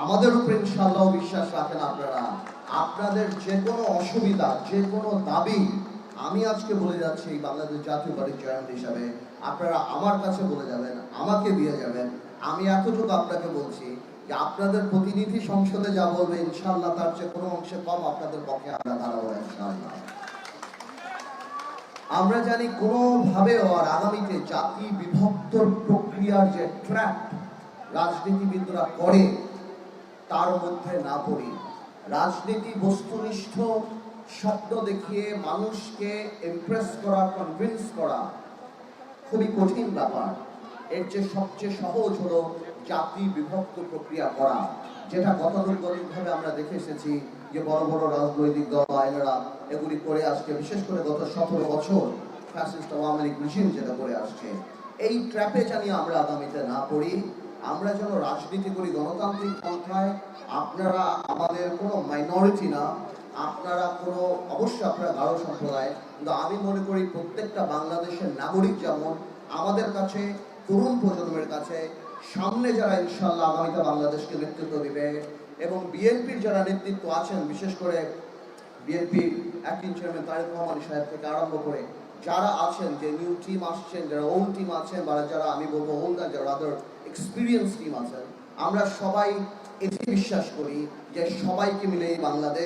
আমাদের উপর ইনশাআল্লাহ বিশ্বাস রাখেন আপনারা। আপনাদের যে কোনো অসুবিধা, যে কোনো দাবি আমি আজকে বলে যাচ্ছি বাংলাদেশ জাতীয় পার্টির চেয়ারম্যান হিসাবে, আপনারা আমার কাছে বলে যাবেন, আমাকে দিয়ে যাবেন। আমি এতটুকু আপনাকে বলছি যে আপনাদের প্রতিনিধি সংসদে যা বলবে ইনশাআল্লাহ তার চেয়ে কোনো অংশে কম আপনাদের পক্ষে আমরা দাঁড়াবো ইনশাআল্লাহ। আমরা জানি কোনোভাবেও আর আগামীতে জাতি বিভক্ত প্রক্রিয়ার যে ট্র্যাপ রাজনীতিবিদরা করে তার মধ্যে না পড়ি। রাজনীতি বস্তুনিষ্ঠ স্বপ্ন দেখিয়ে মানুষকে ইমপ্রেস করা, কনভিন্স করা খুবই কঠিন ব্যাপার। এর যে সবচেয়ে সহজ হলো জাতি বিভক্ত প্রক্রিয়া করা, যেটা গতানুগতিকভাবে আমরা দেখে এসেছি যে বড় বড় রাজনৈতিক দল আইনেরা এগুলি করে আসছে, বিশেষ করে গত 17 বছর ফ্যাসিস্ট আওয়ামী লীগ মেশিন যেটা করে আসছে। এই ট্র্যাপে জানি আমরা আগামীতে না পড়ি। আমরা যেন রাজনীতি করি গণতান্ত্রিক পন্থায়। আপনারা আমাদের কোনো মাইনরিটি না, আপনারা কোনো অবশ্যই আপনারা গারো সম্প্রদায়, কিন্তু আমি মনে করি প্রত্যেকটা বাংলাদেশের নাগরিক যেমন আমাদের কাছে, তরুণ প্রজন্মের কাছে সামনে যারা ইনশাআল্লাহ আগামীতে বাংলাদেশকে নেতৃত্ব দিবে এবং বিএনপির যারা নেতৃত্ব আছেন, বিশেষ করে বিএনপির অ্যাক্টিং চেয়ারম্যান তারেক রহমান সাহেব থেকে আরম্ভ করে যারা আছেন, যে নিউ টিম আসছেন, যারা ওল্ড টিম আছেন, বা যারা আমি বলবো ওল্ড না, যারা আদার এক্সপিরিয়েন্স টিম আছেন, আমরা সবাই এটি বিশ্বাস করি যে সবাইকে মিলে এই বাংলাদেশ